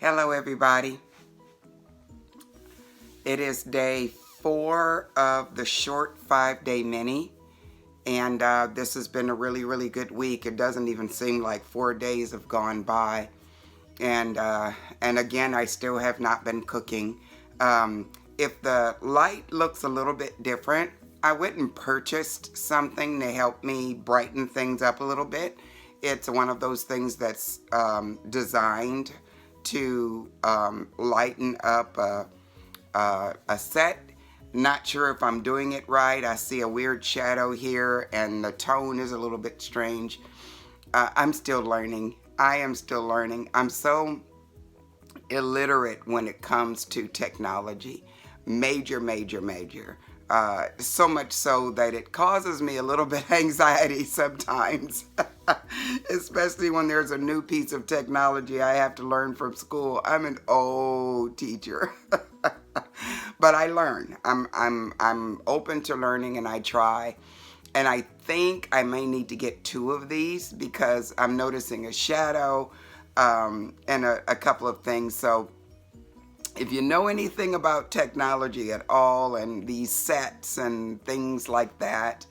Hello everybody. It is day 4 of the short 5-day mini, and this has been a really good week. It doesn't even seem like 4 days have gone by, and again I still have not been cooking. If the light looks a little bit different, I went and purchased something to help me brighten things up a little bit. It's one of those things that's designed to lighten up a set. Not sure if I'm doing it right. I see a weird shadow here and the tone is a little bit strange. I'm still learning. I am still learning. I'm so illiterate when it comes to technology. Major. So much so that it causes me a little bit of anxiety sometimes, especially when there's a new piece of technology I have to learn from school. I'm an old teacher, but I learn. I'm open to learning and I try. And I think I may need to get 2 of these because I'm noticing a shadow and a couple of things. So if you know anything about technology at all and these sets and things like that,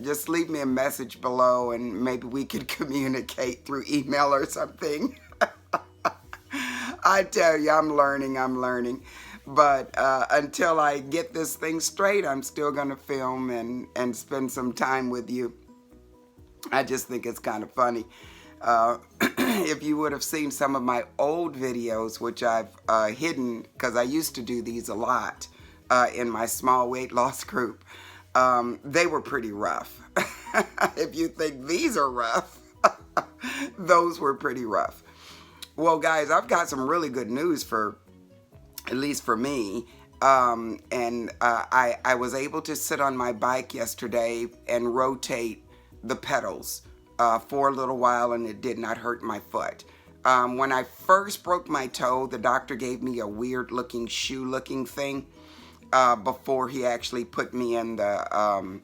just leave me a message below and maybe we could communicate through email or something. I tell you, I'm learning. But until I get this thing straight, I'm still going to film and spend some time with you. I just think it's kind of funny. If you would have seen some of my old videos, which I've hidden because I used to do these a lot in my small weight loss group, they were pretty rough. If you think these are rough, those were pretty rough. Well, guys, I've got some really good news for, at least for me. I was able to sit on my bike yesterday and rotate the pedals for a little while, and it did not hurt my foot. When I first broke my toe, the doctor gave me a weird looking shoe looking thing before he actually put me in the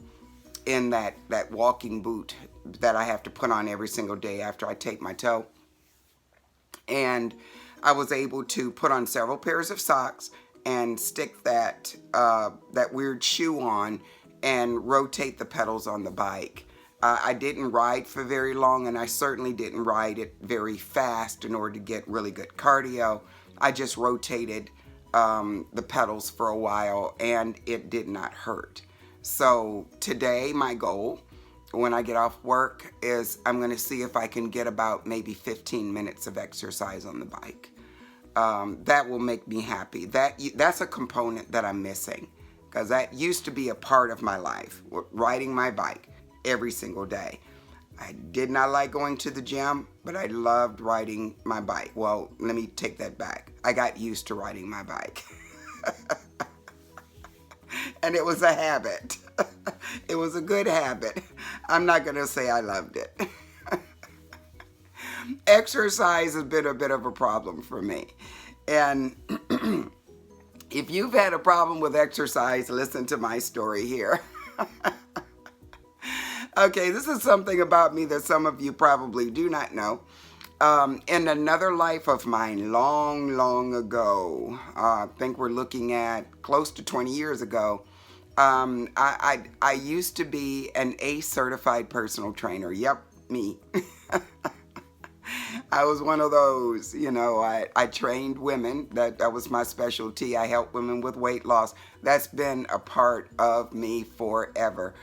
in that walking boot that I have to put on every single day after I take my toe. And I was able to put on several pairs of socks and stick that weird shoe on and rotate the pedals on the bike. I didn't ride for very long, and I certainly didn't ride it very fast in order to get really good cardio. I just rotated the pedals for a while, and it did not hurt. So today, my goal, when I get off work, is I'm going to see if I can get about maybe 15 minutes of exercise on the bike. That will make me happy. That's a component that I'm missing, because that used to be a part of my life, riding my bike every single day. I did not like going to the gym, but I loved riding my bike. Well, let me take that back. I got used to riding my bike. And it was a habit. It was a good habit. I'm not going to say I loved it. Exercise has been a bit of a problem for me. And if you've had a problem with exercise, listen to my story here. Okay, this is something about me that some of you probably do not know. In another life of mine, long ago, I think we're looking at close to 20 years ago, I used to be an ACE certified personal trainer. Yep, me. I was one of those, you know, I trained women. That was my specialty. I helped women with weight loss. That's been a part of me forever.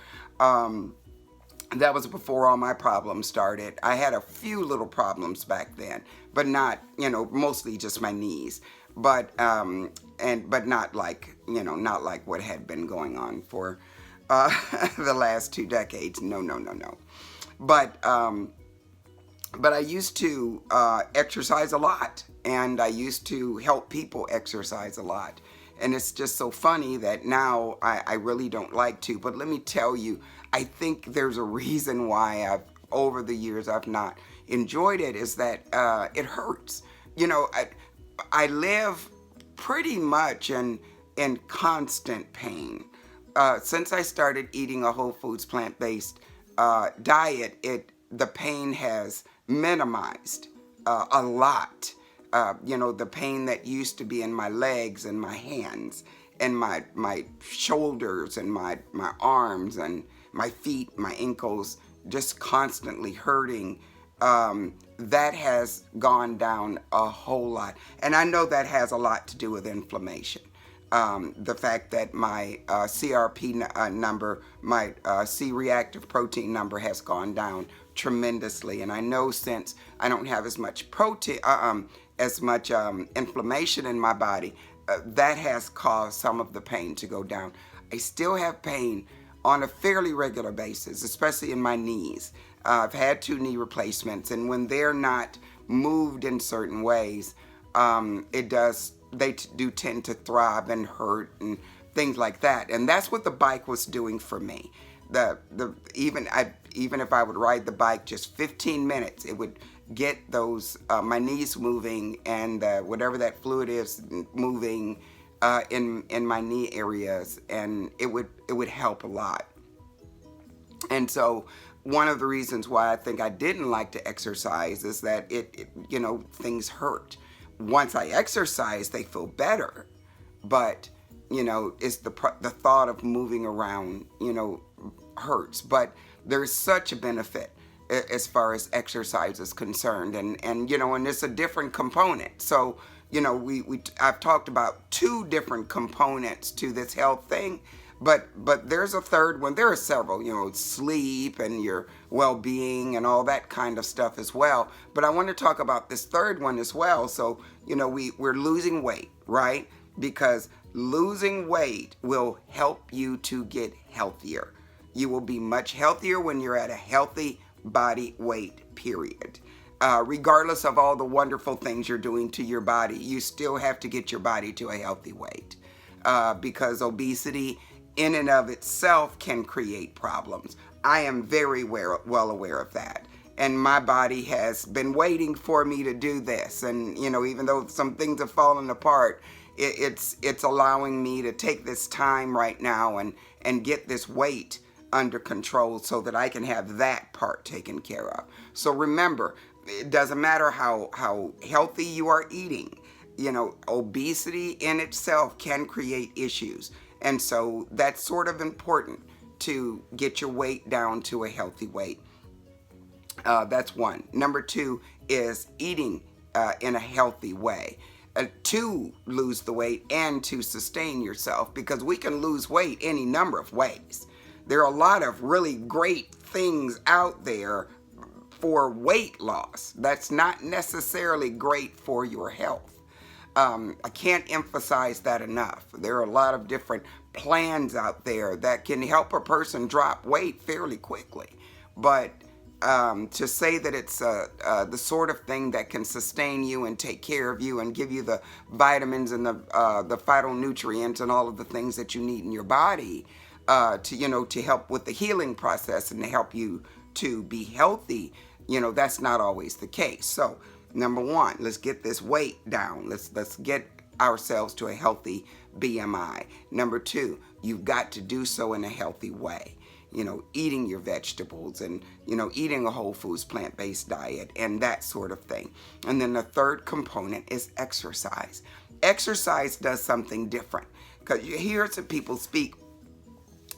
That was before all my problems started. I had a few little problems back then, but not, you know, mostly just my knees. But not like, you know, not like what had been going on for the last 2 decades. No. But I used to exercise a lot, and I used to help people exercise a lot. And it's just so funny that now I really don't like to. But let me tell you, I think there's a reason why over the years I've not enjoyed it, is that it hurts. You know, I live pretty much in constant pain. Since I started eating a whole foods plant-based diet, the pain has minimized a lot. the pain that used to be in my legs and my hands and my shoulders and my arms and my feet, my ankles, just constantly hurting. That has gone down a whole lot. And I know that has a lot to do with inflammation. The fact that my CRP number, my C-reactive protein number has gone down tremendously. And I know since I don't have as much protein, inflammation in my body, that has caused some of the pain to go down. I still have pain on a fairly regular basis, especially in my knees. I've had 2 knee replacements, and when they're not moved in certain ways, they do tend to throb and hurt and things like that. And that's what the bike was doing for me. Even if I would ride the bike just 15 minutes, it would get those my knees moving and whatever that fluid is moving in my knee areas, and it would help a lot. And so one of the reasons why I think I didn't like to exercise is that things hurt. Once I exercise, they feel better, but it's the thought of moving around hurts. But there's such a benefit as far as exercise is concerned, and it's a different component. So I've talked about 2 different components to this health thing, but there's a third one. There are several, sleep and your well-being and all that kind of stuff as well. But I want to talk about this third one as well. So we're losing weight, right? Because losing weight will help you to get healthier. You will be much healthier when you're at a healthy body weight, period. Regardless of all the wonderful things you're doing to your body, you still have to get your body to a healthy weight, because obesity in and of itself can create problems. I am very well aware of that. And my body has been waiting for me to do this. And, even though some things have fallen apart, it's allowing me to take this time right now and get this weight under control so that I can have that part taken care of. So remember, it doesn't matter how healthy you are eating. Obesity in itself can create issues. And so that's sort of important to get your weight down to a healthy weight. That's one. Number 2 is eating in a healthy way to lose the weight and to sustain yourself, because we can lose weight any number of ways. There are a lot of really great things out there for weight loss that's not necessarily great for your health. I can't emphasize that enough. There are a lot of different plans out there that can help a person drop weight fairly quickly. But to say that it's the sort of thing that can sustain you and take care of you and give you the vitamins and the phytonutrients and all of the things that you need in your body to help with the healing process and to help you to be healthy, that's not always the case. So number 1, let's get this weight down. Let's get ourselves to a healthy BMI. Number 2, you've got to do so in a healthy way. Eating your vegetables and, eating a whole foods, plant-based diet and that sort of thing. And then the third component is exercise. Exercise does something different, because you hear some people speak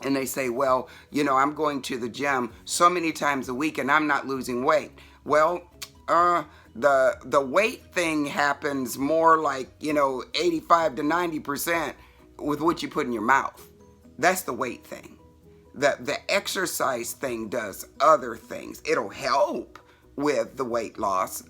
and they say, well, I'm going to the gym so many times a week and I'm not losing weight. Well, the weight thing happens more like, 85 to 90% with what you put in your mouth. That's the weight thing. The exercise thing does other things. It'll help with the weight loss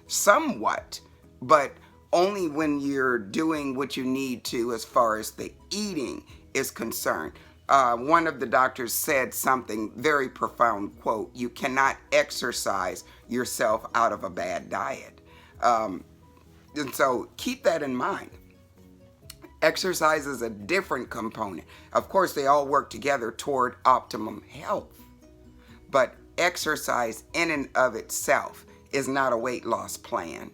somewhat, but only when you're doing what you need to as far as the eating is concerned. One of the doctors said something very profound, quote, "You cannot exercise yourself out of a bad diet." And so keep that in mind. Exercise is a different component. Of course, they all work together toward optimum health. But exercise in and of itself is not a weight loss plan.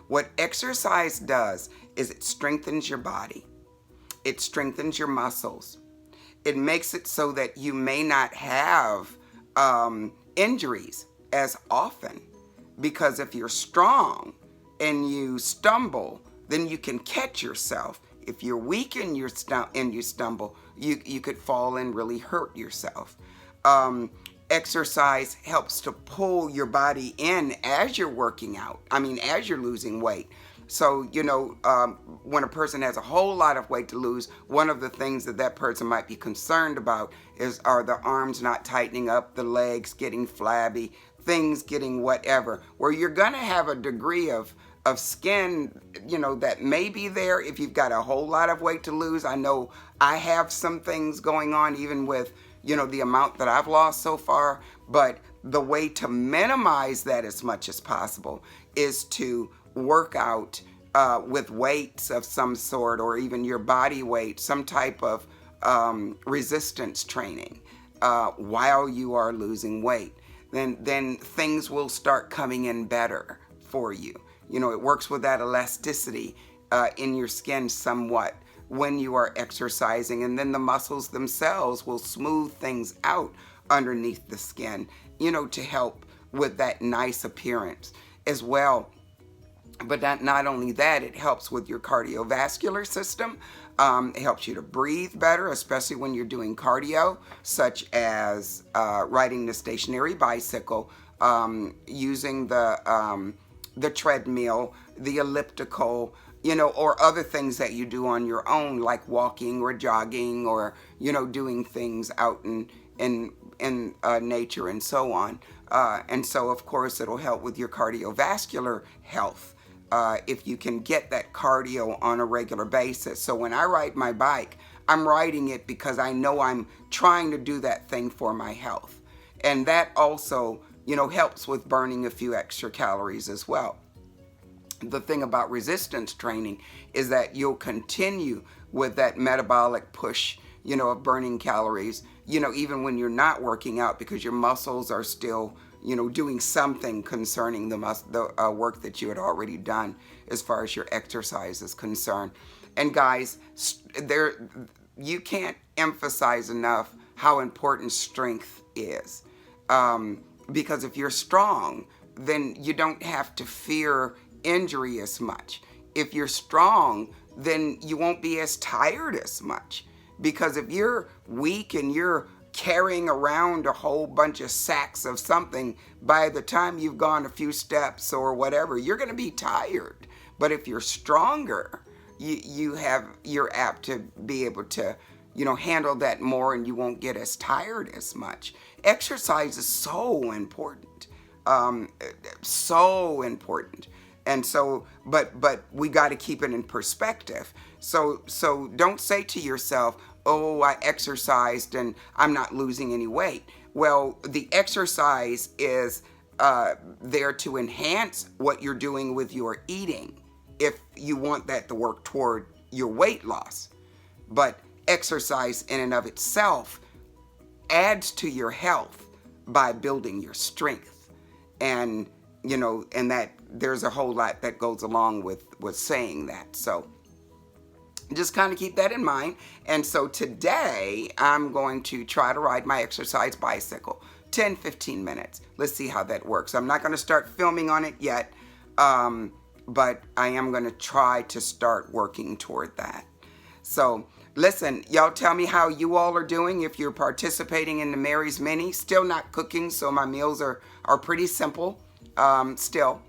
What exercise does is it strengthens your body. It strengthens your muscles. It makes it so that you may not have injuries as often, because if you're strong, and you stumble, then you can catch yourself. If you're weak and you stumble, you could fall and really hurt yourself. Exercise helps to pull your body in as you're working out. I mean, as you're losing weight. So, when a person has a whole lot of weight to lose, one of the things that person might be concerned about are the arms not tightening up, the legs getting flabby, things getting whatever, where you're going to have a degree of skin, that may be there if you've got a whole lot of weight to lose. I know I have some things going on, even with, the amount that I've lost so far, but the way to minimize that as much as possible is to work out with weights of some sort, or even your body weight, some type of resistance training while you are losing weight. Then things will start coming in better for you. It works with that elasticity in your skin somewhat when you are exercising, and then the muscles themselves will smooth things out underneath the skin, to help with that nice appearance as well. But not only that, it helps with your cardiovascular system. It helps you to breathe better, especially when you're doing cardio, such as riding the stationary bicycle, using the treadmill, the elliptical, or other things that you do on your own, like walking or jogging, or, doing things out in nature and so on. And so, of course, it'll help with your cardiovascular health if you can get that cardio on a regular basis. So when I ride my bike, I'm riding it because I know I'm trying to do that thing for my health. And that also, helps with burning a few extra calories as well. The thing about resistance training is that you'll continue with that metabolic push, of burning calories, even when you're not working out, because your muscles are still, doing something concerning the work that you had already done as far as your exercise is concerned. And guys, you can't emphasize enough how important strength is. Because if you're strong, then you don't have to fear injury as much. If you're strong, then you won't be as tired as much. Because if you're weak and you're carrying around a whole bunch of sacks of something, by the time you've gone a few steps or whatever, you're going to be tired. But if you're stronger, you're apt to be able to, handle that more, and you won't get as tired as much. Exercise is so important. So important. And so, but we got to keep it in perspective. So don't say to yourself, oh, I exercised and I'm not losing any weight. Well, the exercise is there to enhance what you're doing with your eating, if you want that to work toward your weight loss. But exercise in and of itself adds to your health by building your strength. And and that there's a whole lot that goes along with saying that. So just kind of keep that in mind. And so today I'm going to try to ride my exercise bicycle 10-15 minutes. Let's see how that works. I'm not going to start filming on it yet, but I am going to try to start working toward that. So listen, y'all tell me how you all are doing. If you're participating in the Mary's Mini, still not cooking, so my meals are pretty simple still.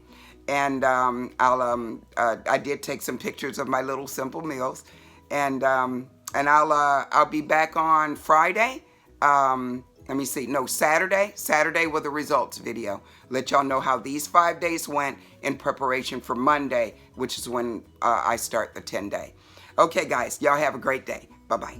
And I did take some pictures of my little simple meals, and I'll be back on Friday. Let me see. No, Saturday with a results video. Let y'all know how these 5 days went in preparation for Monday, which is when I start the 10-day. Okay, guys, y'all have a great day. Bye-bye.